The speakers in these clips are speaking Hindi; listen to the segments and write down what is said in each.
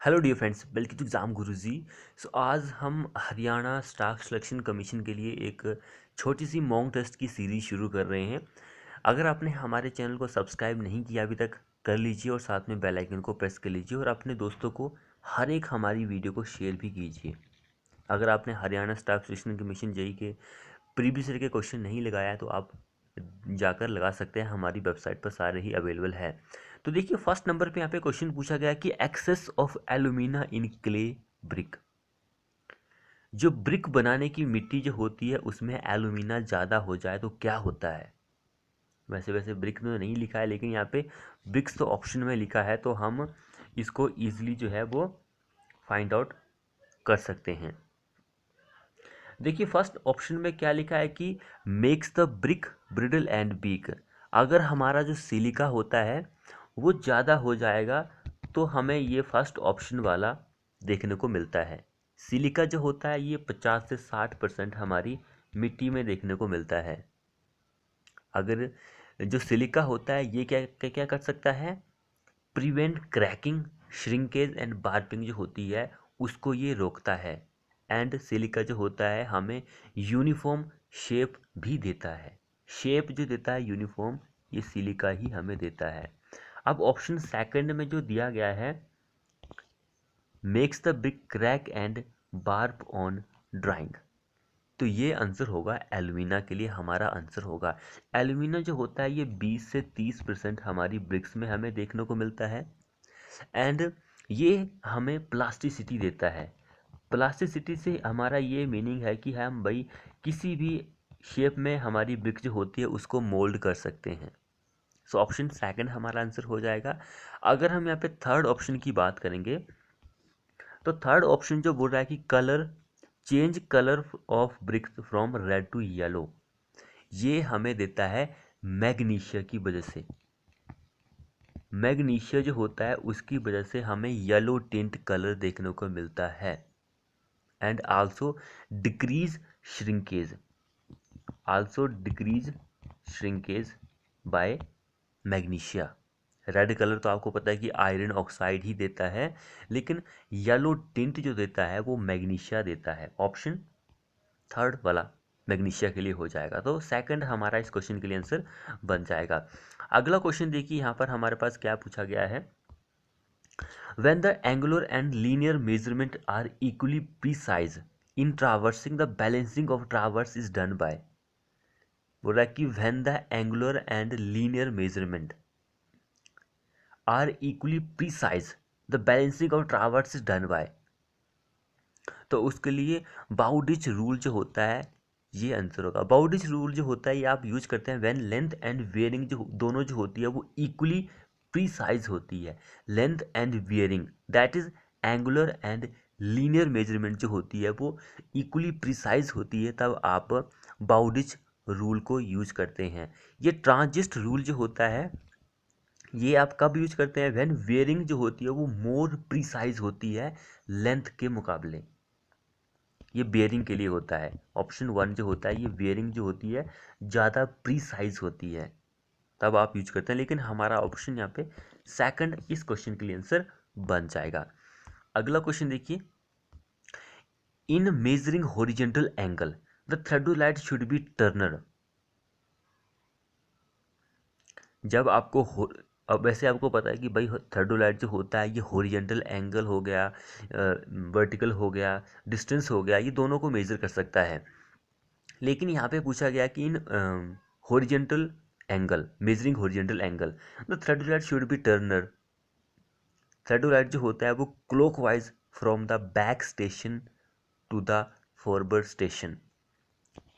Hello dear friends, welcome to exam Guruji. आज हम हरियाणा स्टाफ सिलेक्शन कमीशन के लिए एक छोटी सी मॉक टेस्ट की सीरीज़ शुरू कर रहे हैं। अगर आपने हमारे चैनल को सब्सक्राइब नहीं किया अभी तक, कर लीजिए और साथ में बेल आइकन को प्रेस कर लीजिए और अपने दोस्तों को हर एक हमारी वीडियो को शेयर भी कीजिए। अगर आपने Haryana staff selection commission JE के प्रीवियस ईयर के क्वेश्चन नहीं लगाया है तो आप जाकर लगा सकते हैं, हमारी वेबसाइट पर सारे ही अवेलेबल है। तो देखिए, फर्स्ट नंबर पे यहाँ पे क्वेश्चन पूछा गया कि excess of alumina in clay brick. जो ब्रिक बनाने की मिट्टी जो होती है उसमें एल्यूमिना ज़्यादा हो जाए तो क्या होता है। वैसे वैसे ब्रिक तो नहीं लिखा है, लेकिन यहाँ पे ब्रिक्स तो ऑप्शन में लिखा है, तो हम इसको ईजिली जो है वो फाइंड आउट कर सकते हैं। देखिए, फर्स्ट ऑप्शन में क्या लिखा है कि makes the brick brittle and weak. अगर हमारा जो सिलिका होता है वो ज़्यादा हो जाएगा तो हमें ये फर्स्ट ऑप्शन वाला देखने को मिलता है। सिलिका जो होता है ये 50 से 60% हमारी मिट्टी में देखने को मिलता है। अगर जो सिलिका होता है ये क्या क्या क्या कर सकता है, prevent cracking, shrinkage and warping जो होती है उसको ये रोकता है। एंड सिलिका जो होता है हमें यूनिफॉर्म शेप भी देता है। शेप जो देता है यूनिफॉर्म, ये सिलिका ही हमें देता है। अब ऑप्शन सेकंड में जो दिया गया है, makes the big crack and warp on drying, तो ये आंसर होगा एल्यूमिना के लिए। हमारा आंसर होगा एल्यूमिना जो होता है ये 20 से 30% हमारी ब्रिक्स में हमें देखने को मिलता है। एंड ये हमें प्लास्टिसिटी देता है। प्लास्टिसिटी से हमारा ये मीनिंग है कि हम भाई किसी भी शेप में हमारी ब्रिक जो होती है उसको मोल्ड कर सकते हैं। सो ऑप्शन सेकंड हमारा आंसर हो जाएगा। अगर हम यहाँ पे थर्ड ऑप्शन की बात करेंगे तो थर्ड ऑप्शन जो बोल रहा है कि colour change colour of bricks from red to yellow, ये हमें देता है मैग्नीशिया की वजह से। मैग्नीशिया जो होता है उसकी वजह से हमें येलो टिंट कलर देखने को मिलता है। And also decrease shrinkage, also decrease shrinkage by magnesia. Red colour तो आपको पता है कि आयरन ऑक्साइड ही देता है, लेकिन येलो टिंट जो देता है वो मैग्नीशिया देता है। ऑप्शन थर्ड वाला मैग्नीशिया के लिए हो जाएगा। तो सेकंड हमारा इस क्वेश्चन के लिए आंसर बन जाएगा। अगला क्वेश्चन देखिए, यहाँ पर हमारे पास क्या पूछा गया है, when the angular and linear measurement are equally precise in traversing, the balancing of traverse is done by। बोल रहा है कि when the angular and linear measurement are equally precise, the balancing of traverse is done by। तो उसके लिए बाउडिच रूल जो होता है ये आंसर होगा। बाउडिच रूल जो होता है ये आप यूज करते हैं व्हेन लेंथ एंड वेयरिंग जो दोनों जो होती है वो इक्वली प्रीसाइज होती है। Length and wearing that is angular and linear measurement जो होती है वो इक्वली प्रीसाइज होती है, तब आप बाउडिच रूल को यूज करते हैं। ये ट्रांजिस्ट रूल जो होता है ये आप कब यूज करते हैं, व्हेन वेयरिंग जो होती है वो मोर प्रीसाइज होती है लेंथ के मुकाबले। ये बेयरिंग के लिए होता है। ऑप्शन वन जो होता है ये बेयरिंग जो होती है ज़्यादा प्रीसाइज होती है, तब आप यूज करते हैं। लेकिन हमारा ऑप्शन यहाँ पे सेकंड इस क्वेश्चन के लिए आंसर बन जाएगा। अगला क्वेश्चन देखिए, in measuring horizontal angle the theodolite should be turned. जब आपको अब वैसे आपको पता है कि भाई थर्डोलाइट जो होता है ये हॉरिजेंटल एंगल हो गया, वर्टिकल हो गया, डिस्टेंस हो गया, ये दोनों को मेजर कर सकता है। लेकिन यहाँ पे पूछा गया कि in horizontal angle, measuring horizontal angle the theodolite should be turned. Theodolite जो होता है वो clockwise from the back station to the forward station.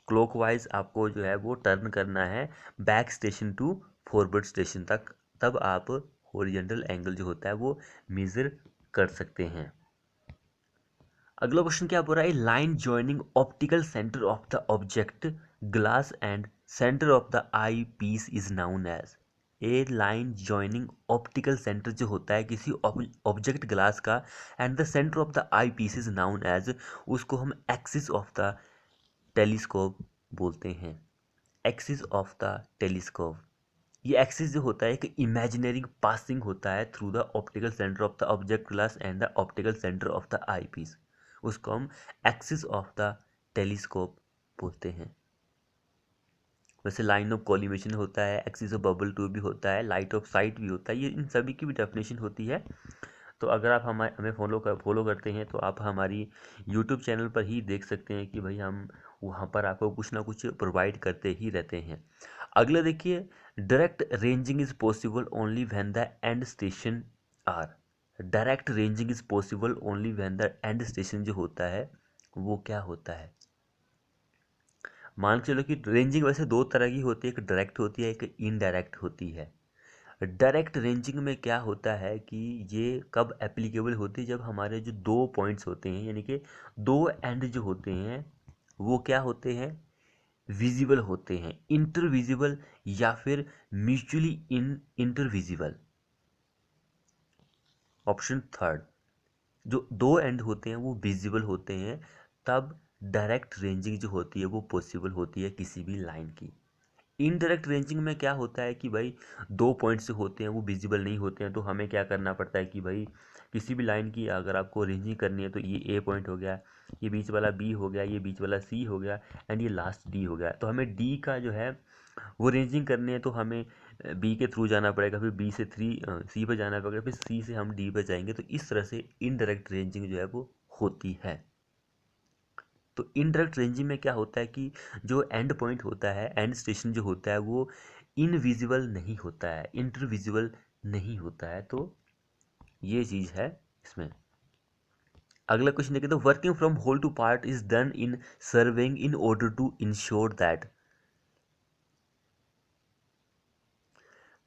Clockwise आपको जो है वो टर्न करना है back station to forward station तक, तब आप हॉरिजेंटल एंगल जो होता है वो मेजर कर सकते हैं। अगला क्वेश्चन क्या बोल रहा है, line joining optical centre of the object glass and centre of the eyepiece is known as. A line joining optical centre जो होता है किसी ऑब्जेक्ट ग्लास का and the centre of the eyepiece is known as, उसको हम एक्सिस ऑफ द टेलीस्कोप बोलते हैं। Axis of the telescope. ये एक्सिस जो होता है एक इमेजिनरी पासिंग होता है through the optical centre of the object glass and the optical centre of the eyepiece, उसको हम एक्सिस ऑफ द टेलीस्कोप बोलते हैं। वैसे लाइन ऑफ कॉलिमेशन होता है, एक्सिस ऑफ बबल टू भी होता है, लाइट ऑफ साइट भी होता है, ये इन सभी की भी डेफिनेशन होती है। तो अगर आप हमें फॉलो करते हैं तो आप हमारी यूट्यूब चैनल पर ही देख सकते हैं कि भाई हम वहाँ पर आपको कुछ ना कुछ प्रोवाइड करते ही रहते हैं। अगला देखिए, direct ranging is possible only when the end station are. Direct ranging is possible only when the end station जो होता है वो क्या होता है। मान के चलो कि रेंजिंग वैसे दो तरह की होती है, एक डायरेक्ट होती है, एक इनडायरेक्ट होती है। डायरेक्ट रेंजिंग में क्या होता है कि ये कब एप्लीकेबल होती है, जब हमारे जो दो पॉइंट्स होते हैं यानी कि दो एंड जो होते हैं वो क्या होते हैं, विजिबल होते हैं, इंटरविजिबल या फिर म्यूचुअली इंटरविजिबल। ऑप्शन थर्ड, जो दो एंड होते हैं वो विजिबल होते हैं, तब डायरेक्ट रेंजिंग जो होती है वो पॉसिबल होती है किसी भी लाइन की। इनडायरेक्ट रेंजिंग में क्या होता है कि भाई दो पॉइंट्स होते हैं वो विजिबल नहीं होते हैं, तो हमें क्या करना पड़ता है कि भाई किसी भी लाइन की अगर आपको रेंजिंग करनी है तो ये ए पॉइंट हो गया, ये बीच वाला बी हो गया, ये बीच वाला सी हो गया एंड ये लास्ट डी हो गया। तो हमें डी का जो है वो रेंजिंग करनी है तो हमें बी के थ्रू जाना पड़ेगा, फिर बी से सी पे जाना पड़ेगा, फिर सी से हम डी पे जाएंगे। तो इस तरह से इनडायरेक्ट रेंजिंग जो है वो होती है। तो इनडायरेक्ट रेंजिंग में क्या होता है कि जो एंड पॉइंट होता है, एंड स्टेशन जो होता है वो इनविजिबल नहीं होता है, इंटरविजिबल नहीं होता है। तो ये चीज़ है इसमें। अगला क्वेश्चन देखें तो working from whole to part is done in surveying in order to ensure that.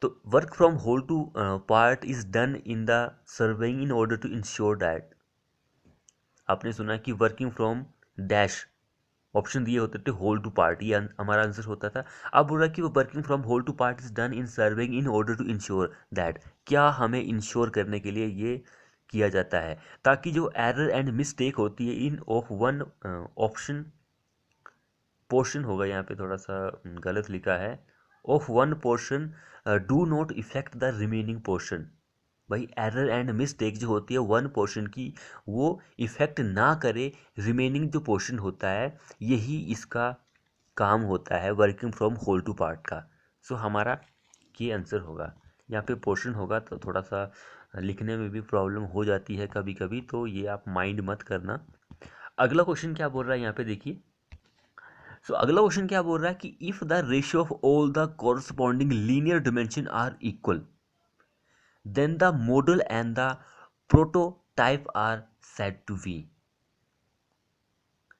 तो work from whole to part is done in the surveying in order to ensure that. आपने सुना कि वर्किंग फ्रॉम डैश ऑप्शन दिए होते थे होल टू पार्ट, ये हमारा आंसर होता था। अब बोल रहा है कि वो working from whole to part is done in surveying in order to ensure that. क्या हमें इंश्योर करने के लिए ये किया जाता है ताकि जो एरर एंड मिस्टेक होती है इन ऑफ वन ऑप्शन पोर्शन होगा, यहाँ पे थोड़ा सा गलत लिखा है, of one portion do not effect the remaining portion. भाई एरर एंड मिस्टेक जो होती है वन पोर्शन की वो इफेक्ट ना करे रिमेनिंग जो पोर्शन होता है, यही इसका काम होता है working from whole to part का। सो हमारा ये आंसर होगा। यहाँ पे पोर्शन होगा तो थोड़ा सा लिखने में भी प्रॉब्लम हो जाती है कभी कभी, तो ये आप माइंड मत करना। अगला क्वेश्चन क्या बोल रहा है यहाँ पे देखिए। सो अगला क्वेश्चन क्या बोल रहा है कि if the ratio of all the corresponding linear dimension are equal then the model and the prototype are said to be।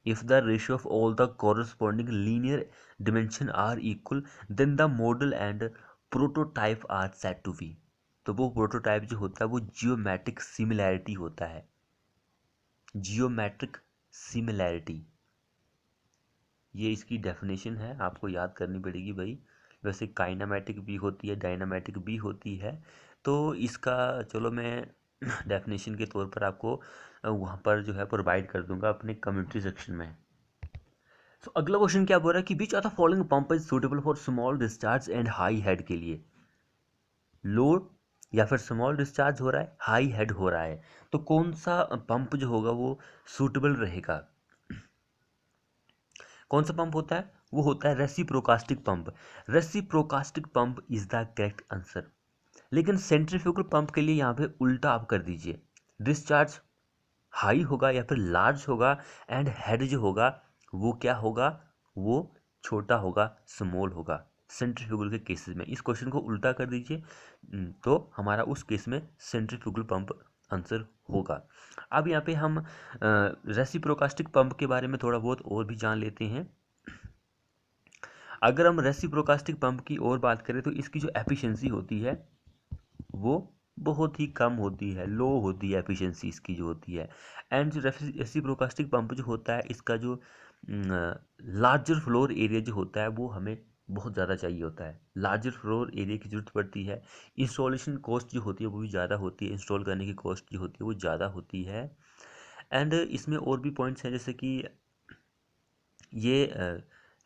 if the ratio of all the corresponding linear dimension are equal then the model and prototype are said to be। तो वो प्रोटोटाइप जो होता है वो जियोमेट्रिक सिमिलैरिटी होता है, जियोमेट्रिक सिमिलैरिटी, ये इसकी डेफिनेशन है, आपको याद करनी पड़ेगी भाई। वैसे काइनामेटिक भी होती है, डायनामेटिक भी होती है, तो इसका चलो मैं डेफिनेशन के तौर पर आपको वहाँ पर जो है प्रोवाइड कर दूंगा अपने कम्युनिटी सेक्शन में। सो अगला क्वेश्चन क्या बोल रहा है कि which are the following pump is suitable for small discharge and high head के लिए। लो या फिर स्मॉल डिस्चार्ज हो रहा है, हाई हेड हो रहा है, तो कौन सा पंप जो होगा वो सूटेबल रहेगा। कौन सा पंप होता है, वो होता है reciprocating pump. Reciprocating pump is the correct answer. लेकिन सेंट्रीफ्यूगल पंप के लिए यहाँ पे उल्टा आप कर दीजिए, डिस्चार्ज हाई होगा या फिर लार्ज होगा एंड हेड जो होगा वो क्या होगा, वो छोटा होगा, स्मॉल होगा सेंट्रीफ्यूगल के केसेस में। इस क्वेश्चन को उल्टा कर दीजिए तो हमारा उस केस में सेंट्रीफ्यूगल पंप आंसर होगा। अब यहाँ पे हम रेसिप्रोकास्टिक पंप के बारे में थोड़ा बहुत और भी जान लेते हैं। अगर हम रेसिप्रोकास्टिक पंप की और बात करें तो इसकी जो एफिशिएंसी होती है वो बहुत ही कम होती है, लो होती है एफिशिएंसी इसकी जो होती है। एंड जो रेसिप्रोकास्टिक पंप जो होता है इसका जो लार्जर फ्लोर एरिया जो होता है वो हमें बहुत ज़्यादा चाहिए होता है, लार्जर फ्लोर एरिया की ज़रूरत पड़ती है। इंस्टॉलेशन कॉस्ट जो होती है वो भी ज़्यादा होती है, इंस्टॉल करने की कॉस्ट जो होती है वो ज़्यादा होती है। एंड इसमें और भी पॉइंट्स हैं जैसे कि ये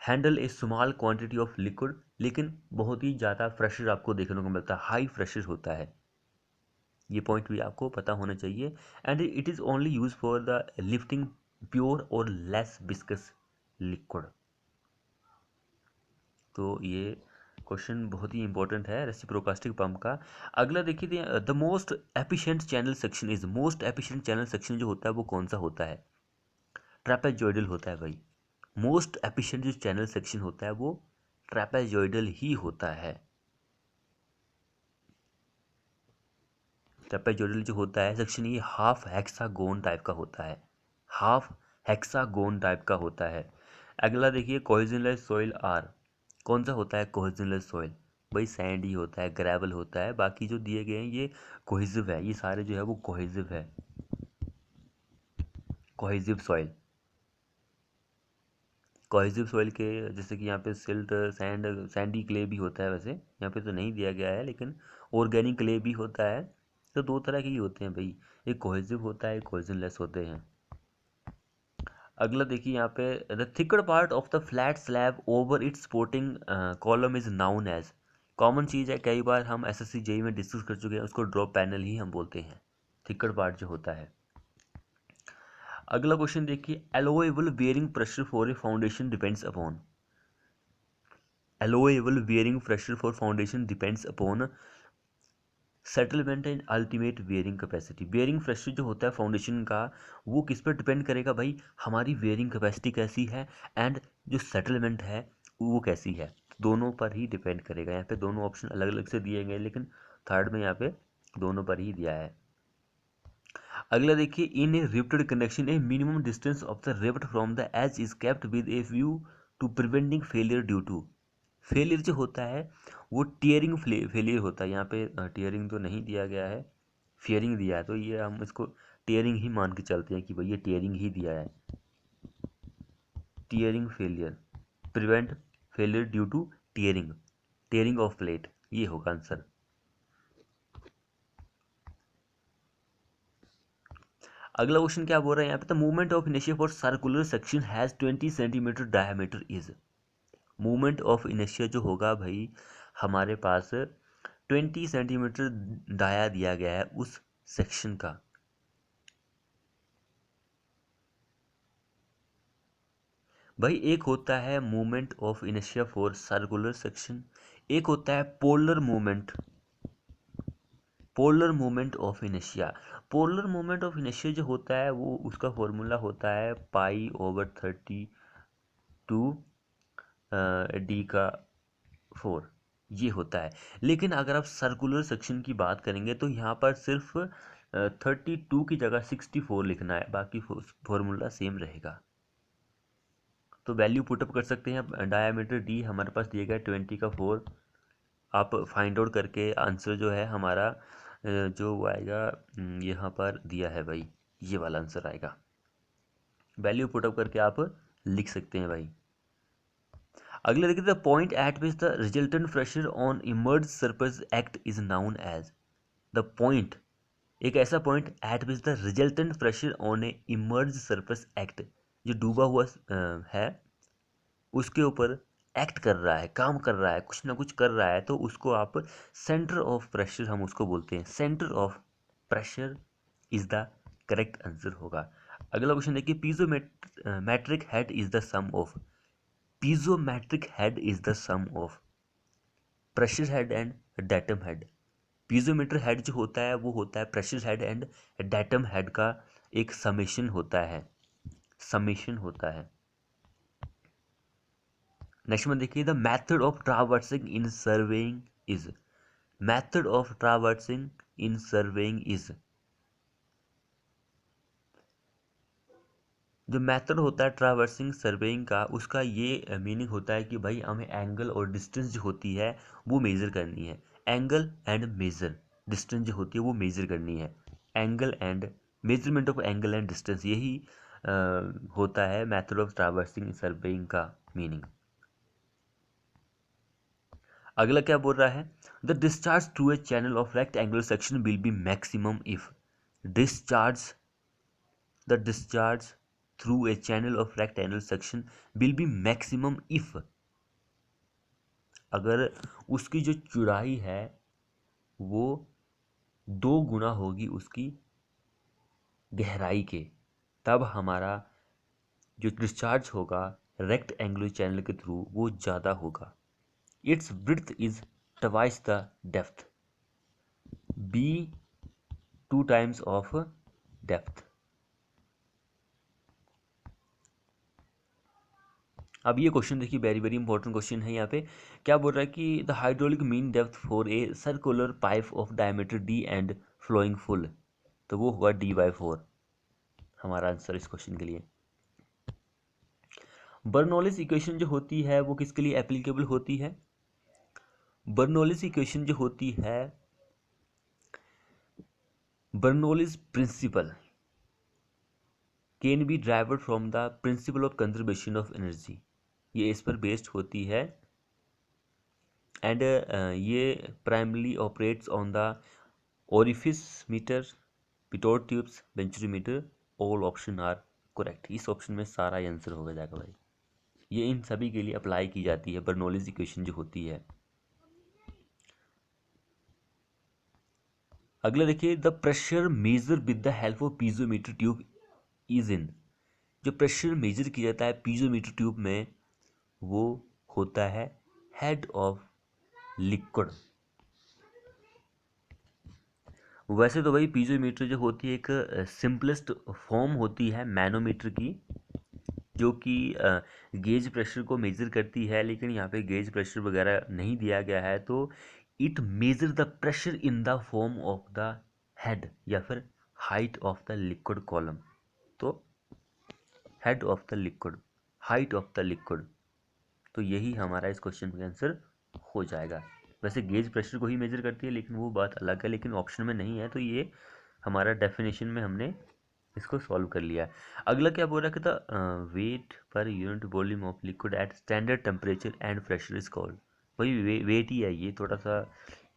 handle A small quantity of liquid, लेकिन बहुत ही ज़्यादा प्रेशर आपको देखने को मिलता है, हाई प्रेशर होता है, ये पॉइंट भी आपको पता होना चाहिए। And it is only use for the lifting pure और लेस विस्कस लिक्विड। तो ये क्वेश्चन बहुत ही इंपॉर्टेंट है रेसिप्रोकास्टिक पंप का। अगला देखिए, the most efficient channel section is, most efficient channel section जो होता है वो कौन सा होता है? ट्रैपेजॉइडल होता है भाई। मोस्ट एफिशिएंट जो चैनल सेक्शन होता है वो ट्रैपेजॉइडल ही होता है। ट्रैपेजॉइडल जो होता है सेक्शन, ये हाफ हेक्सागोन टाइप का होता है, हाफ हेक्सागोन टाइप का होता है। अगला देखिए, कोहेजनलेस सॉइल आर, कौन सा होता है कोहेजनलेस सॉइल? भाई सैंड ही होता है, ग्रेवल होता है, बाकी जो दिए गए हैं ये कोहेसिव है, ये सारे जो है वो कोहेसिव है, कोहेसिव सॉइल। कोहेसिव सॉइल के जैसे कि यहाँ पे सिल्ट, सैंडी क्ले भी होता है, वैसे यहाँ पे तो नहीं दिया गया है, लेकिन ऑर्गेनिक क्ले भी होता है। तो दो तरह के ही होते हैं भाई, एक कोहेसिव होता है, एक कोहेजनलेस होते हैं। अगला देखिए यहाँ पे, the thicker part of the flat slab over its supporting column is known as, common चीज़ है, कई बार हम एसएससी जेई में डिस्कस कर चुके हैं, उसको ड्रॉप पैनल ही हम बोलते हैं, थिकर पार्ट जो होता है। अगला क्वेश्चन देखिए, allowable bearing pressure for a foundation depends upon, allowable bearing pressure for foundation depends upon settlement and ultimate bearing capacity. Bearing pressure जो होता है फाउंडेशन का, वो किस पर डिपेंड करेगा भाई? हमारी बेयरिंग कैपेसिटी कैसी है एंड जो सेटलमेंट है वो कैसी है, दोनों पर ही डिपेंड करेगा। यहाँ पे दोनों ऑप्शन अलग अलग से दिए गए, लेकिन थर्ड में यहाँ पे दोनों पर ही दिया है। अगला देखिए, in a riveted connection a minimum distance of the rivet from the edge is kept with a view to preventing failure due to, failure जो होता है वो टीयरिंग फेलियर होता है। यहाँ पे टीयरिंग तो नहीं दिया गया है, फियरिंग दिया है, तो ये हम इसको टीयरिंग ही मान के चलते हैं कि भाई ये टीयरिंग ही दिया है। Tearing failure, prevent failure due to tearing, tearing of plate, ये होगा आंसर। अगला क्वेश्चन क्या बोल रहा है यहाँ पे, the movement of inertia for circular section has 20 centimetre diameter is, movement of inertia जो होगा भाई हमारे पास 20 सेंटीमीटर डाया दिया गया है उस सेक्शन का। भाई एक होता है movement of inertia for circular section, एक होता है polar movement, polar movement of inertia. Polar movement of inertia जो होता है वो उसका फॉर्मूला होता है π/32 डी का 4, ये होता है। लेकिन अगर आप सर्कुलर सेक्शन की बात करेंगे तो यहाँ पर सिर्फ 32 की जगह 64 लिखना है, बाकी फॉर्मूला सेम रहेगा। तो वैल्यू पुटअप कर सकते हैं, डायामीटर डी हमारे पास दिया गया 20 का 4, आप फाइंड आउट करके आंसर जो है हमारा जो वो आएगा यहाँ पर दिया है भाई, ये वाला आंसर आएगा, वैल्यू पुटअप करके आप लिख सकते हैं भाई। अगले देखिए, the point at which the resultant pressure on immerse surface act is known as, the point, एक ऐसा point at which the resultant pressure on a immerse surface act, जो डूबा हुआ है उसके ऊपर एक्ट कर रहा है, काम कर रहा है, कुछ ना कुछ कर रहा है, तो उसको आप सेंटर ऑफ प्रेशर हम उसको बोलते हैं, centre of pressure is the correct answer होगा। अगला क्वेश्चन देखिए, piezometric head is the sum of, piezometric head is the sum of pressure head and datum head. Piezometer head जो होता है वो होता है pressure head and datum head का एक समेशन होता है, समेशन होता है। नेक्स्ट में देखिए, the method of traversing in surveying is, method of traversing in surveying is, जो मेथड होता है ट्रावर्सिंग सर्वेइंग का उसका ये मीनिंग होता है कि भाई हमें एंगल और डिस्टेंस जो होती है वो मेज़र करनी है, एंगल एंड मेज़र, डिस्टेंस जो होती है वो मेज़र करनी है, angle and measurement of angle and distance, यही होता है मेथड ऑफ ट्रावर्सिंग सर्वेइंग का मीनिंग। अगला क्या बोल रहा है, the discharge through a channel of rectangular section will be maximum if, discharge, the discharge through a channel of rectangular section will be maximum if, अगर उसकी जो चौड़ाई है वो 2 गुना होगी उसकी गहराई के, तब हमारा जो डिस्चार्ज होगा रेक्ट एंगुलर चैनल के थ्रू वो ज़्यादा होगा। Its breadth is twice the depth, B 2 times of depth. अब ये क्वेश्चन देखिए, वेरी वेरी इंपॉर्टेंट क्वेश्चन है। यहाँ पे क्या बोल रहा है कि the hydraulic mean depth for a circular pipe of diameter D and flowing full, तो वो होगा D/4 हमारा आंसर इस क्वेश्चन के लिए। बर्नौलीज इक्वेशन जो होती है वो किसके लिए एप्लीकेबल होती है? बर्नौलीज इक्वेशन जो होती है, Bernoulli's principle can be derived from the principle of conservation of energy, ये इस पर बेस्ड होती है। एंड ये primarily operates on the orifice meter, pitot tubes, venturimeter, all option are correct. इस ऑप्शन में सारा आंसर होगा जाएगा भाई। ये इन सभी के लिए अप्लाई की जाती है बर्नौलीज इक्वेशन जो होती है। अगला देखिए, the pressure measure with the help of piezometer tube is in, जो प्रेशर मेजर किया जाता है पीजोमीटर ट्यूब में वो होता है हेड ऑफ लिक्विड। वैसे तो भाई पीजोमीटर जो होती है एक सिंपलेस्ट फॉर्म होती है मैनोमीटर की, जो कि गेज प्रेशर को मेजर करती है, लेकिन यहाँ पे गेज प्रेशर वगैरह नहीं दिया गया है, तो it measure the pressure in the form of the head या फिर height of the liquid column. तो head of the liquid, height of the liquid, तो यही हमारा इस क्वेश्चन का आंसर हो जाएगा। वैसे गेज प्रेशर को ही मेजर करती है, लेकिन वो बात अलग है, लेकिन ऑप्शन में नहीं है, तो ये हमारा डेफिनेशन में हमने इसको सॉल्व कर लिया। अगला क्या बोल रहा था, weight per unit volume of liquid at standard temperature and pressure is called, वही वेट ही है। ये थोड़ा सा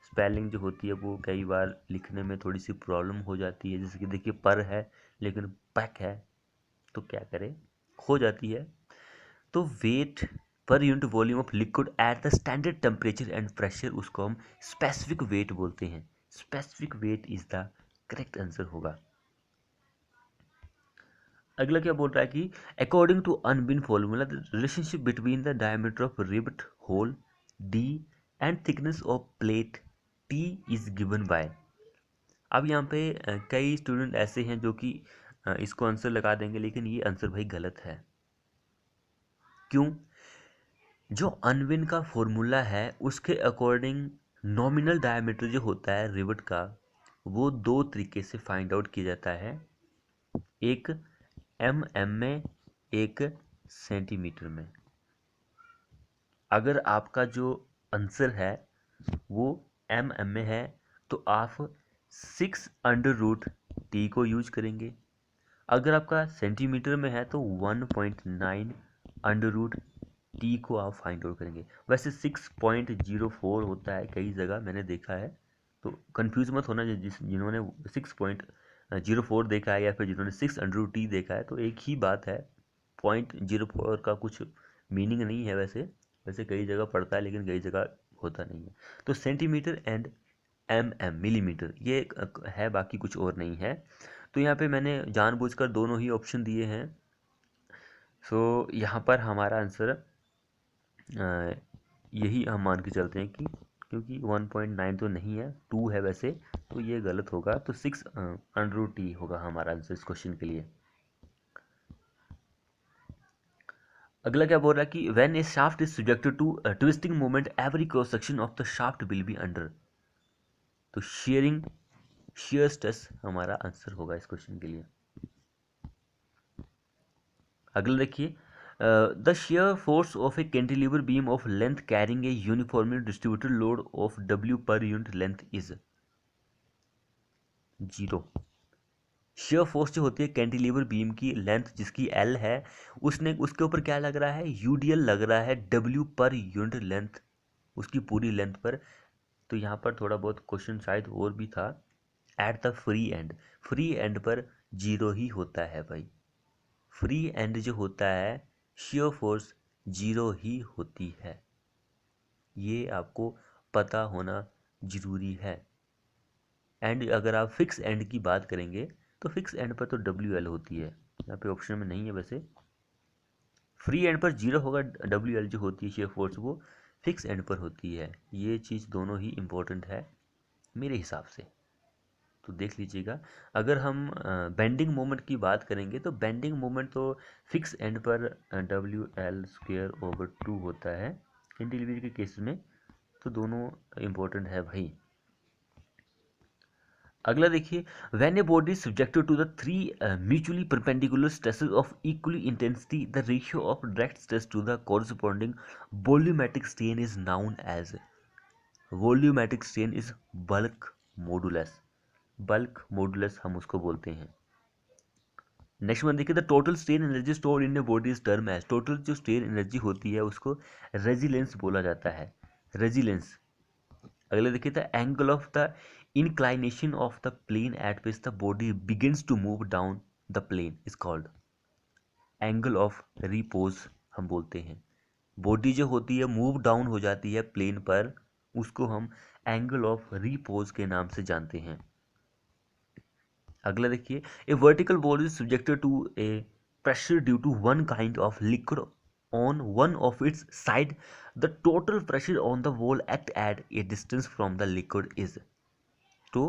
स्पेलिंग जो होती है वो कई बार लिखने में थोड़ी सी प्रॉब्लम हो जाती है, जैसे कि देखिए पर है लेकिन पैक है, तो क्या करें, हो जाती है। तो weight per unit volume of liquid at the standard temperature and pressure, उसको हम स्पेसिफिक वेट बोलते हैं। Specific weight is the correct answer होगा। अगला क्या बोल रहा है कि अकॉर्डिंग टू अनबिन formula the relationship between the diameter of rivet hole D and thickness of plate T is given by. अब यहाँ पे कई स्टूडेंट ऐसे हैं जो कि इसको आंसर लगा देंगे, लेकिन ये आंसर भाई गलत है। क्यों? जो अनविन का फॉर्मूला है उसके अकॉर्डिंग नॉमिनल डायमीटर जो होता है रिवेट का, वो 2 तरीके से फाइंड आउट किया जाता है, एक mm में, एक सेंटीमीटर में। अगर आपका जो आंसर है वो mm में है तो आप 6√t को यूज करेंगे। अगर आपका सेंटीमीटर में है तो 1.9√t को आप फाइंड आउट करेंगे। वैसे 6.04 होता है कई जगह मैंने देखा है, तो कंफ्यूज मत होना जिन्होंने 6.04 देखा है या फिर जिन्होंने 6√t देखा है, तो एक ही बात है। 0.04 का कुछ मीनिंग नहीं है। वैसे कई जगह पड़ता है लेकिन कई जगह होता नहीं है। तो सेंटीमीटर एंड मिलीमीटर ये है, बाकी कुछ और नहीं है। तो यहाँ पे मैंने जानबूझकर दोनों ही ऑप्शन दिए हैं। सो यहाँ पर हमारा आंसर यही हम मान के चलते हैं कि क्योंकि 1.9 तो नहीं है, 2 है वैसे, तो ये गलत होगा। तो 6√t होगा हमारा आंसर इस क्वेश्चन के लिए। अगला क्या बोल रहा है कि when a shaft is subjected to twisting movement every cross section of the shaft will be under, तो शेयर स्ट्रेस हमारा आंसर होगा इस क्वेश्चन के लिए। अगला देखिए, the shear force of a cantilever beam of length carrying a uniformly distributed load of W per unit length is 0। Shear force जो होती है कैंटिलीवर बीम की लेंथ जिसकी L है, उसके ऊपर क्या लग रहा है, UDL लग रहा है W पर यूनिट लेंथ, उसकी पूरी लेंथ पर। तो यहाँ पर थोड़ा बहुत क्वेश्चन शायद और भी था। एट द फ्री एंड पर 0 ही होता है भाई। फ्री एंड जो होता है शियर फोर्स 0 ही होती है, ये आपको पता होना ज़रूरी है। एंड अगर आप फिक्स एंड की बात करेंगे तो फिक्स एंड पर तो WL होती है, यहाँ पे ऑप्शन में नहीं है वैसे। फ्री एंड पर 0 होगा, WL जो होती है शेयर फोर्स वो फिक्स एंड पर होती है। ये चीज़ दोनों ही इम्पोर्टेंट है मेरे हिसाब से, तो देख लीजिएगा। अगर हम बेंडिंग मोमेंट की बात करेंगे तो बेंडिंग मोमेंट तो फिक्स एंड पर WL²/2 होता है कैंटिलीवर के केस में, तो दोनों इम्पोर्टेंट है भाई। अगला देखिए, when a body subjected to the three mutually perpendicular stresses of equally intensity the ratio of direct stress to the corresponding volumetric strain is known as, volumetric strain is bulk modulus, bulk modulus हम उसको बोलते हैं। नेक्स्ट वन देखिए, the total strain energy store in a body is term as, total जो स्ट्रेन एनर्जी होती है उसको रेजिलेंस बोला जाता है, रेजिलेंस। अगला देखिए, the angle of the inclination of the plane at which the body begins to move down the plane is called angle of repose, हम बोलते हैं। बॉडी जो होती है मूव डाउन हो जाती है प्लेन पर, उसको हम एंगल ऑफ रिपोज के नाम से जानते हैं। अगला देखिए, a vertical body is subjected to a pressure due to one kind of liquid on one of its side, the total pressure on the wall act at a distance from the liquid is, तो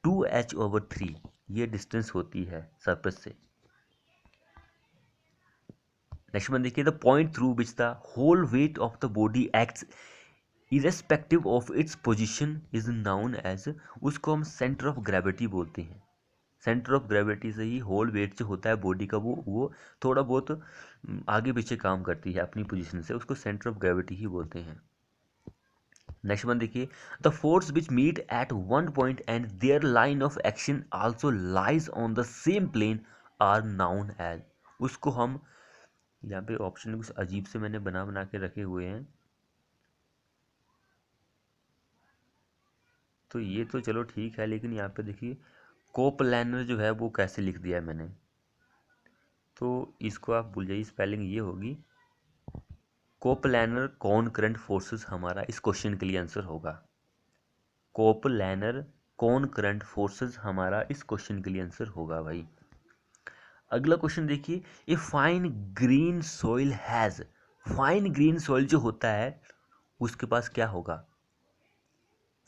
2h/3 ये डिस्टेंस होती है सरफेस से। नेक्स्ट वन देखिए, the point through which the whole weight of the body acts irrespective of its position is known as, उसको हम सेंटर ऑफ ग्रेविटी बोलते हैं। सेंटर ऑफ ग्रेविटी से ही होल वेट जो होता है बॉडी का वो थोड़ा बहुत आगे पीछे काम करती है अपनी पोजीशन से, उसको सेंटर ऑफ ग्रेविटी ही बोलते हैं। नेक्स्ट वन देखिए, the force which meet at one point and their line of action also lies on the same plane are known as, उसको हम, यहाँ पे ऑप्शन कुछ अजीब से मैंने बना बना के रखे हुए हैं, तो ये तो चलो ठीक है, लेकिन यहाँ पे देखिए कोप्लानर जो है वो कैसे लिख दिया है मैंने, तो इसको आप भूल जाइए, स्पेलिंग ये होगी कोप्लानर कॉनकरेंट फोर्सेस, हमारा इस क्वेश्चन के लिए आंसर होगा। कोप्लानर कॉनकरेंट फोर्सेस हमारा इस क्वेश्चन के लिए आंसर होगा भाई। अगला क्वेश्चन देखिए, a fine green soil has, fine green soil जो होता है उसके पास क्या होगा,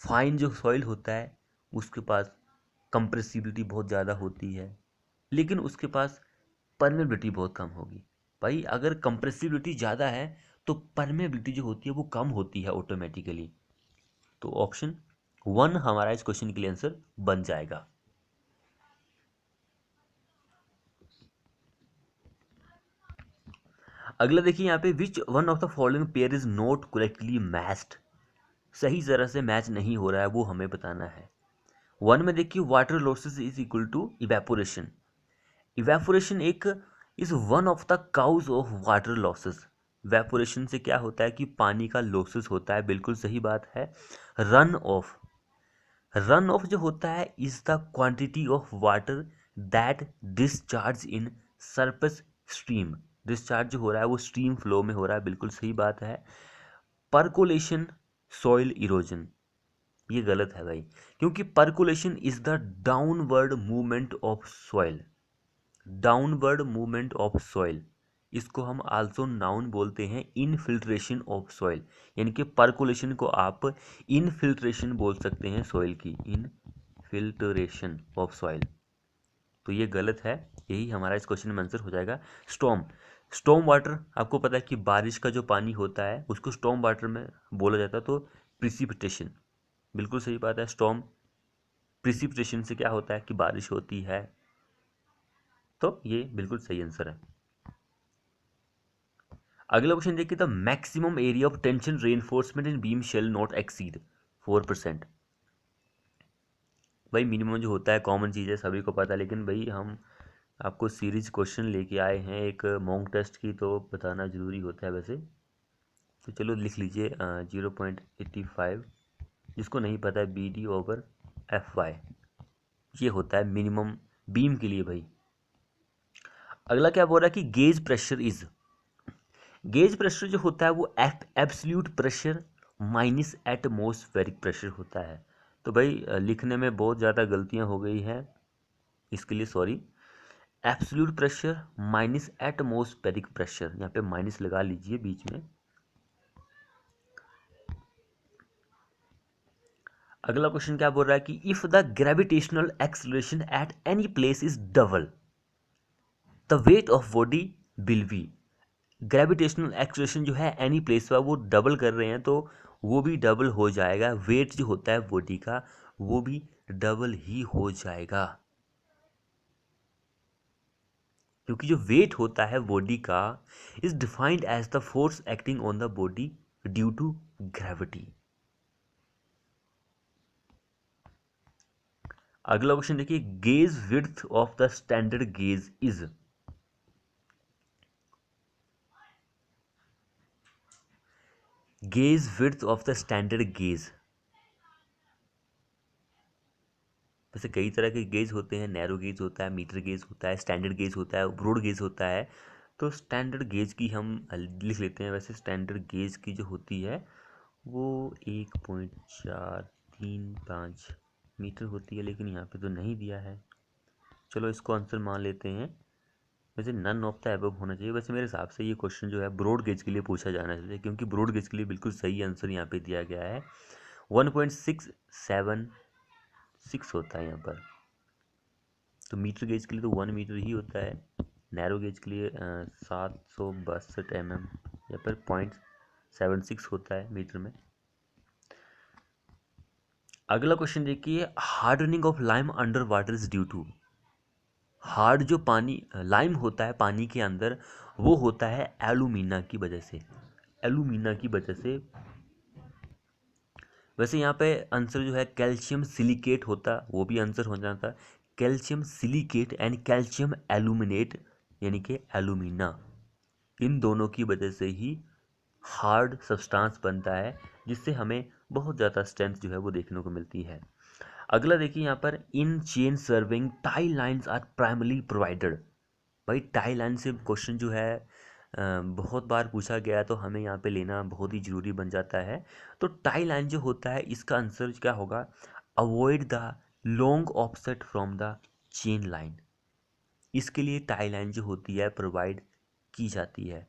फाइन जो सॉइल होता है उसके पास कंप्रेसिबिलिटी बहुत ज़्यादा होती है, लेकिन उसके पास परमेबिलिटी बहुत कम होगी। भाई अगर कंप्रेसिबिलिटी ज़्यादा है तो परमेबिलिटी जो होती है वो कम होती है ऑटोमेटिकली, तो ऑप्शन 1 हमारा इस क्वेश्चन के लिए आंसर बन जाएगा। अगला देखिए यहाँ पे, which one of the following pair is not correctly matched, सही तरह से मैच नहीं हो रहा है वो हमें बताना है। वन में देखिए, water losses is equal to evaporation, evaporation एक is one of the cause of water losses, evaporation से क्या होता है कि पानी का लॉसेस होता है, बिल्कुल सही बात है। रन ऑफ, रन ऑफ जो होता है is the quantity of water that discharge in surface stream, discharge जो हो रहा है वो स्ट्रीम फ्लो में हो रहा है, बिल्कुल सही बात है। परकोलेशन सॉइल इरोजन, ये गलत है भाई, क्योंकि percolation is the downward movement of soil, downward movement of soil, इसको हम आल्सो नाउन बोलते हैं इनफिल्ट्रेशन ऑफ सॉइल, यानी कि परकोलेशन को आप इनफिल्ट्रेशन बोल सकते हैं सॉइल की, इनफिल्ट्रेशन ऑफ सॉइल, तो ये गलत है, यही हमारा इस क्वेश्चन में आंसर हो जाएगा। स्टॉर्म, स्टॉर्म वाटर आपको पता है कि बारिश का जो पानी होता है उसको स्टॉर्म वाटर में बोला जाता है, तो प्रिसिपिटेशन, बिल्कुल सही बात है। स्टॉर्म प्रिसिपिटेशन से क्या होता है कि बारिश होती है, तो ये बिल्कुल सही आंसर है। अगला क्वेश्चन देखिए, the maximum area of tension reinforcement in beam shall not exceed 4%, भाई मिनिमम जो होता है कॉमन चीज़ है सभी को पता है, लेकिन भाई हम आपको सीरीज क्वेश्चन लेके आए हैं एक मॉक टेस्ट की, तो बताना ज़रूरी होता है वैसे, तो चलो लिख लीजिए 0.85, जिसको नहीं पता है BD/FY, ये होता है मिनिमम बीम के लिए भाई। अगला क्या बोल रहा है कि गेज प्रेशर जो होता है वो absolute pressure minus atmospheric pressure होता है। तो भाई लिखने में बहुत ज़्यादा गलतियां हो गई हैं, इसके लिए sorry. Absolute pressure minus atmospheric pressure, यहाँ पे माइनस लगा लीजिए बीच में। अगला क्वेश्चन क्या बोल रहा है कि if the gravitational acceleration at any place is double the weight of body will be. Gravitational acceleration जो है एनी प्लेस पर वो डबल कर रहे हैं, तो वो भी डबल हो जाएगा। वेट जो होता है बॉडी का वो भी डबल ही हो जाएगा, क्योंकि जो वेट होता है बॉडी का is defined as the force acting on the body due to gravity. अगला क्वेश्चन देखिए, gauge width of the standard gauge is. Gauge width of the standard gauge, वैसे कई तरह के गेज होते हैं, नैरो गेज होता है, मीटर गेज होता है, स्टैंडर्ड गेज होता है, ब्रॉड गेज होता है। तो स्टैंडर्ड गेज की हम लिख लेते हैं। वैसे स्टैंडर्ड गेज की जो होती है वो 1.435 मीटर होती है, लेकिन यहाँ पे तो नहीं दिया है। चलो इसको आंसर मान लेते हैं। वैसे नन ऑफ द अबव होना चाहिए। वैसे मेरे हिसाब से ये क्वेश्चन जो है ब्रॉड गेज के लिए पूछा जाना चाहिए, क्योंकि ब्रॉड गेज के लिए बिल्कुल सही आंसर यहाँ पे दिया गया है। 1.676 होता है यहाँ पर। तो मीटर गेज के लिए तो 1 मीटर ही होता है। नैरो गेज के लिए 762 mm या फिर 0.76 होता है मीटर में। अगला क्वेश्चन देखिए, hardening of lime under water is due to. Hard जो पानी लाइम होता है पानी के अंदर, वो होता है एलुमिना की वजह से। एलुमिना की वजह से। वैसे यहाँ पे आंसर जो है कैल्शियम सिलिकेट होता, वो भी आंसर हो जाता। Calcium silicate and calcium aluminate यानी कि एलुमिना, इन दोनों की वजह से ही हार्ड सब्सटेंस बनता है, जिससे हमें बहुत ज़्यादा स्ट्रेंथ जो है वो देखने को मिलती है। अगला देखिए यहाँ पर, in chain surveying tie lines are primarily provided. भाई टाई लाइन से क्वेश्चन जो है बहुत बार पूछा गया है, तो हमें यहाँ पे लेना बहुत ही ज़रूरी बन जाता है। तो टाई लाइन जो होता है इसका आंसर क्या होगा, avoid the long offset from the chain line. इसके लिए टाई लाइन जो होती है प्रोवाइड की जाती है।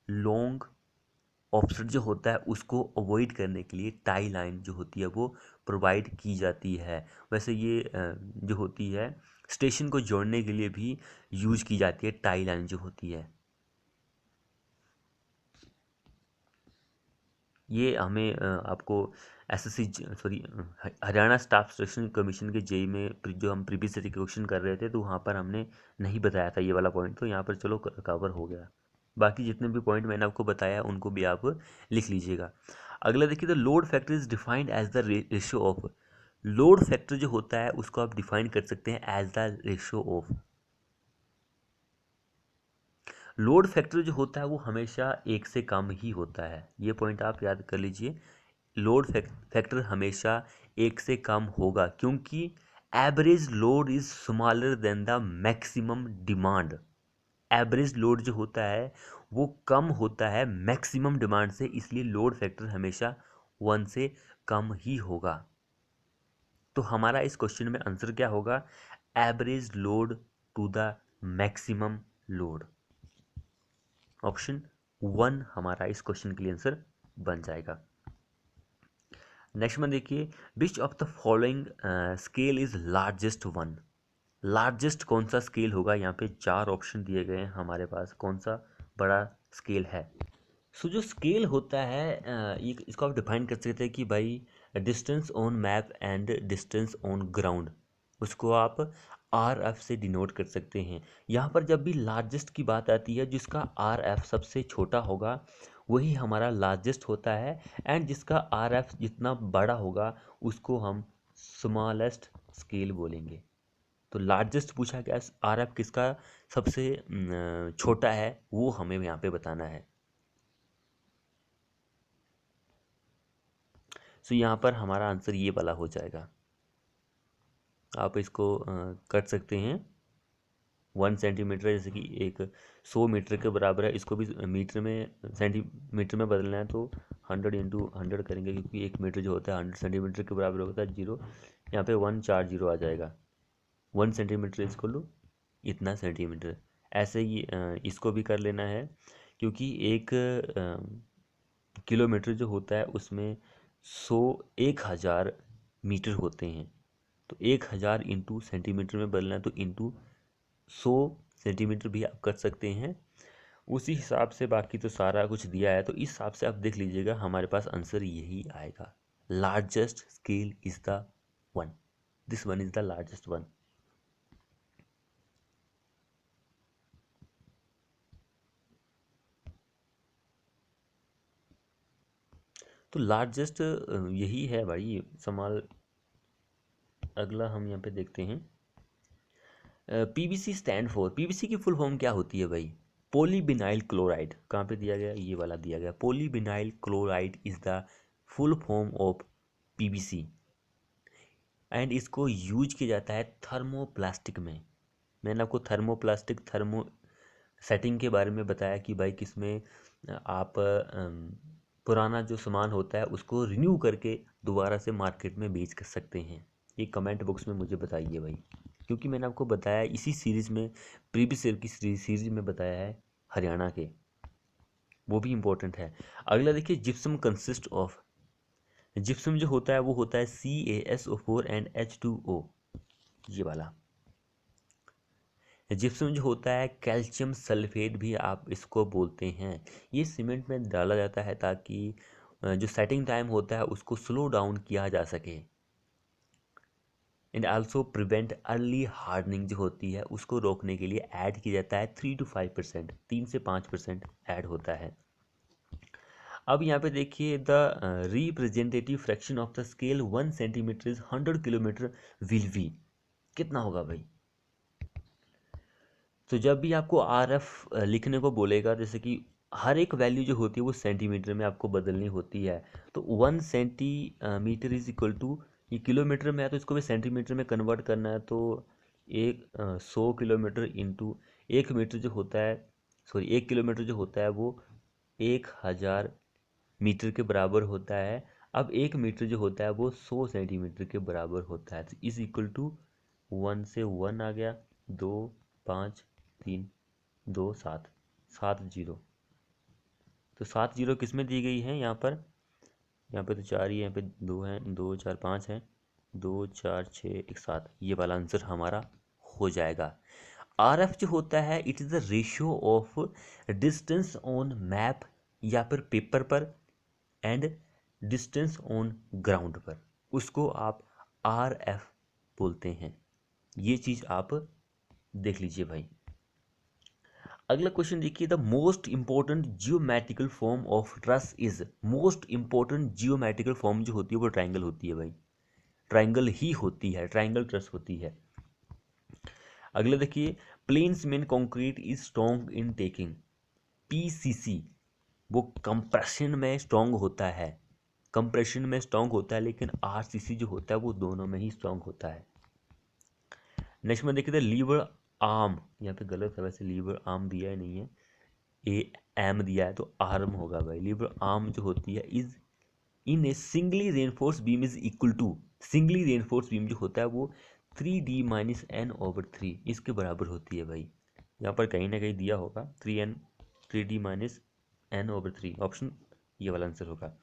लॉन्ग ऑफसेट जो होता है उसको अवॉइड करने के लिए टाई लाइन जो होती है वो प्रोवाइड की जाती है। वैसे ये जो होती है स्टेशन को जोड़ने के लिए भी यूज की जाती है टाई लाइन जो होती है। ये हमें आपको SSC sorry Haryana staff selection commission के जेई में जो हम प्रीवियस ईयर के क्वेश्चन कर रहे थे, तो वहाँ पर हमने नहीं बताया था ये वाला पॉइंट, तो यहाँ पर चलो कवर हो गया। बाकी जितने भी पॉइंट मैंने आपको बताया उनको भी आप लिख लीजिएगा। अगला देखिए, the load factor is defined as the ratio of. Load factor जो होता है उसको आप डिफाइन कर सकते हैं as the ratio of. Load factor जो होता है वो हमेशा एक से कम ही होता है, ये पॉइंट आप याद कर लीजिए। लोड फैक्टर हमेशा एक से कम होगा, क्योंकि average load is smaller than the maximum demand. Average load जो होता है वो कम होता है मैक्सिमम डिमांड से, इसलिए लोड फैक्टर हमेशा 1 से कम ही होगा। तो हमारा इस क्वेश्चन में आंसर क्या होगा, average load to the maximum load. Option 1 हमारा इस क्वेश्चन के लिए आंसर बन जाएगा। नेक्स्ट में देखिए, which of the following scale is largest one. Largest कौन सा स्केल होगा, यहाँ पे 4 ऑप्शन दिए गए हैं हमारे पास, कौन सा बड़ा स्केल है। सो जो स्केल होता है ये इसको आप डिफाइन कर सकते हैं कि भाई distance on map and distance on ground, उसको आप आर एफ से डिनोट कर सकते हैं। यहाँ पर जब भी लार्जेस्ट की बात आती है, जिसका आर एफ सबसे छोटा होगा वही हमारा लार्जेस्ट होता है, एंड जिसका आर एफ जितना बड़ा होगा उसको हम स्मॉलेस्ट स्केल बोलेंगे। तो लार्जेस्ट पूछा गया, आर एफ किसका सबसे छोटा है वो हमें यहाँ पे बताना है। सो यहाँ पर हमारा आंसर ये वाला हो जाएगा। आप इसको कर सकते हैं। 1 सेंटीमीटर जैसे कि एक 100 मीटर के बराबर है, इसको भी मीटर में सेंटीमीटर में बदलना है तो 100 × 100 करेंगे, क्योंकि 1 मीटर जो होता है 100 सेंटीमीटर के बराबर होता है। जीरो यहाँ पे 1 4 0 आ जाएगा। 1 सेंटीमीटर इसको लो इतना सेंटीमीटर। ऐसे ही इसको भी कर लेना है, क्योंकि एक किलोमीटर जो होता है उसमें 1000 होते हैं। तो 1000 इंटू सेंटीमीटर में बदलना है तो इंटू 100 सेंटीमीटर भी आप कर सकते हैं। उसी हिसाब से बाकी तो सारा कुछ दिया है, तो इस हिसाब से आप देख लीजिएगा, हमारे पास आंसर यही आएगा। Largest scale is the one, this one is the largest one. तो लार्जेस्ट यही है भाई सवाल। अगला हम यहाँ पे देखते हैं। पीवीसी स्टैंड फॉर, पीवीसी की फुल फॉर्म क्या होती है भाई? Polyvinyl chloride. कहाँ पे दिया गया? ये वाला दिया गया। Polyvinyl chloride is the full form of PVC and इसको यूज किया जाता है थर्मोप्लास्टिक में। मैंने आपको थर्मोप्लास्टिक थर्मो सेटिंग के बारे में बताया कि भाई किसमें आप पुराना जो सामान होता है उसको रिन्यू करके दोबारा से मार्केट में बेच कर सकते हैं। ये कमेंट बॉक्स में मुझे बताइए भाई, क्योंकि मैंने आपको बताया इसी सीरीज़ में, प्रीवियस ईयर की सीरीज में बताया है हरियाणा के, वो भी इम्पोर्टेंट है। अगला देखिए, जिप्सम कंसिस्ट ऑफ, जिप्सम जो होता है वो होता है CaSO4 एंड H2O, ये वाला। जिप्सम जो होता है कैल्शियम सल्फेट भी आप इसको बोलते हैं। ये सीमेंट में डाला जाता है ताकि जो सेटिंग टाइम होता है उसको स्लो डाउन किया जा सके। And also prevent early hardening जो होती है उसको रोकने के लिए ऐड किया जाता है 3 to 5%, 3 से 5% ऐड होता है। अब यहाँ पे देखिए, the representative fraction of the scale 1 centimetre is 100 kilometre will be, कितना होगा भाई? तो जब भी आपको RF लिखने को बोलेगा, जैसे कि हर एक वैल्यू जो होती है वो सेंटीमीटर में आपको बदलनी होती है, तो 1 सेंटीमीटर इज इक्वल टू, ये किलोमीटर में है तो इसको भी सेंटीमीटर में कन्वर्ट करना है, तो 100 किलोमीटर इंटू 1 मीटर जो होता है, सॉरी 1 किलोमीटर जो होता है वो 1000 मीटर के बराबर होता है। अब 1 मीटर जो होता है वो 100 सेंटीमीटर के बराबर होता है। तो इज इक्वल टू 1 से 1 आ गया, 2 5 3 2 7 7 जीरो। तो 7 जीरो किस में दी गई है यहाँ पर? यहाँ पे तो 4 ही है, यहाँ पे 2 हैं, 2 4 5 हैं, 2 4 6 1 7, ये वाला आंसर हमारा हो जाएगा। RF जो होता है it is the ratio of distance on map या फिर पेपर पर एंड डिस्टेंस ऑन ग्राउंड पर, उसको आप RF बोलते हैं। ये चीज़ आप देख लीजिए भाई। अगला क्वेश्चन देखिए, the most important geometrical form of truss is, most important geometrical form जो होती है वो ट्राइंगल होती है भाई, ट्राइंगल ही होती है, ट्राइंगल ट्रस होती है। अगला देखिए, plane cement concrete is strong in taking, PCC वो कंप्रेशन में स्ट्रॉन्ग होता है, कंप्रेशन में स्ट्रॉन्ग होता है, लेकिन RCC जो होता है वो दोनों में ही स्ट्रॉन्ग होता है। नेक्स्ट में देखिए, द लीवर आर्म, यहाँ पे गलत है वैसे, लीवर आर्म दिया ही नहीं है, AM दिया है तो आर्म होगा भाई। लीवर आर्म जो होती है is in a singly reinforce beam is equal to, singly reinforce beam जो होता है वो 3D-N/3 इसके बराबर होती है भाई। यहाँ पर कहीं ना कहीं दिया होगा 3D-N/3, ऑप्शन ये वाला आंसर होगा।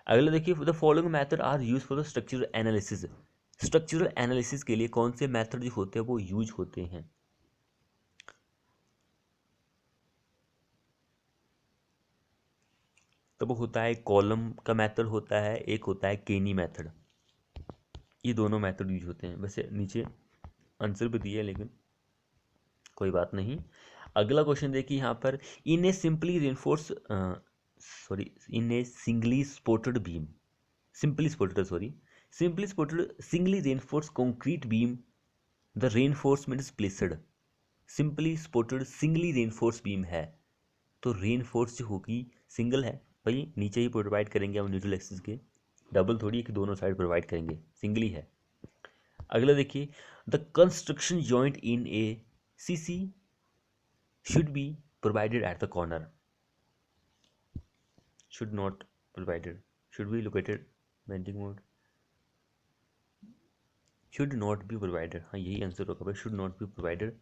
अगला देखिए, the following method are use for the structural analysis, structural analysis के लिए कौन से मेथड जो होते हैं वो यूज होते हैं? तो वो होता है कॉलम का मेथड होता है, एक होता है केनी मेथड, ये दोनों मेथड यूज होते हैं। वैसे नीचे आंसर भी दिया है लेकिन कोई बात नहीं। अगला क्वेश्चन देखिए यहाँ पर, in a simply reinforce, sorry in a singly supported beam, simply supported sorry simply supported singly reinforce concrete beam, the reinforcement is placed, simply supported singly reinforce beam है, तो रेनफोर्स जो होगी सिंगल है भाई, नीचे ही प्रोवाइड करेंगे हम न्यूट्रल एक्सिस के, डबल थोड़ी है कि दोनों साइड प्रोवाइड करेंगे, सिंगल ही है। अगला देखिए, the construction joint in A CC should be provided at the corner, should not provided, should be located bending mode, should not be provided, हाँ यही आंसर होगा भाई, should not be provided,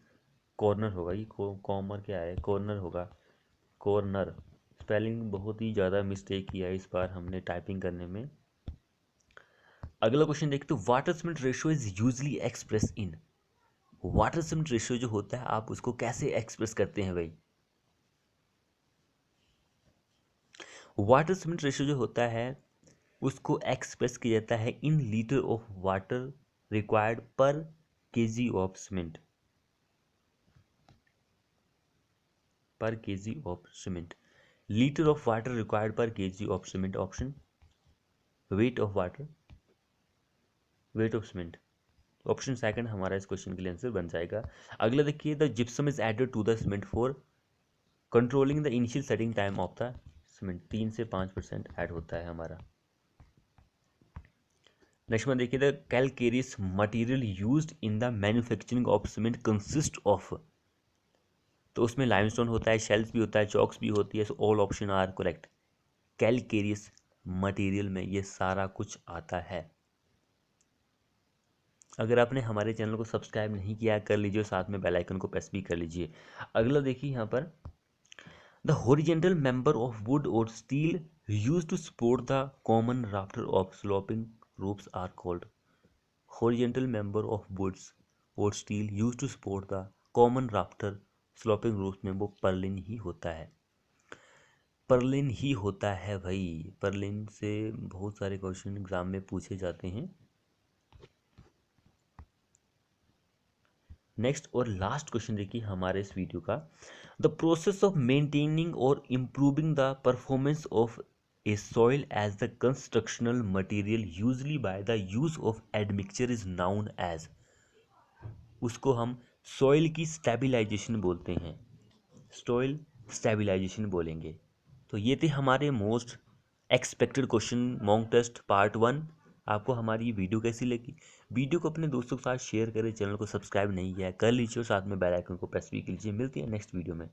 corner होगा ये, कॉमर क्या है, कॉर्नर होगा, कॉर्नर। स्पेलिंग बहुत ही ज़्यादा मिस्टेक किया है इस बार हमने टाइपिंग करने में। अगला क्वेश्चन देखते हो, water cement ratio is usually express in, water cement ratio जो होता है आप उसको कैसे एक्सप्रेस करते हैं भाई? वाटर सीमेंट रेशियो जो होता है उसको एक्सप्रेस किया जाता है in litre of water required per kg of cement, per kg of cement, litre of water required per kg of cement, option weight of water, weight of cement, option second हमारा इस क्वेश्चन के लिए आंसर बन जाएगा। अगला देखिए, the gypsum is added to the cement for controlling the initial setting time of the cement, 3 से 5% ऐड होता है हमारा। नेक्स्ट में देखिए, the calcareous material used in the manufacturing of cement consist of, तो उसमें लाइमस्टोन होता है, शेल्स भी होता है, चॉक्स भी होती है, so all option are correct. Calcareous material में ये सारा कुछ आता है। अगर आपने हमारे चैनल को सब्सक्राइब नहीं किया कर लीजिए, साथ में बेल आइकन को प्रेस भी कर लीजिए। अगला देखिए यहाँ पर, the horizontal member of wood और steel used to support the common rafter of sloping roofs are called, horizontal member of woods और steel used to support the common rafter sloping roofs में वो पर्लिन ही होता है, पर्लिन ही होता है भाई। पर्लिन से बहुत सारे क्वेश्चन एग्जाम में पूछे जाते हैं। नेक्स्ट और लास्ट क्वेश्चन देखिए हमारे इस वीडियो का, द प्रोसेस ऑफ मेंटेनिंग और improving the performance of a soil as the constructional material usually by the use of admixture is known as, उसको हम सॉइल की स्टेबिलाइजेशन बोलते हैं, सॉइल स्टेबिलाइजेशन बोलेंगे। तो ये थे हमारे most expected question mock test part 1। आपको हमारी ये वीडियो कैसी लगी? वीडियो को अपने दोस्तों के साथ शेयर करें, चैनल को सब्सक्राइब नहीं किया है कर लीजिए और साथ में बेल आइकन को प्रेस भी कीजिए। मिलती है नेक्स्ट वीडियो में।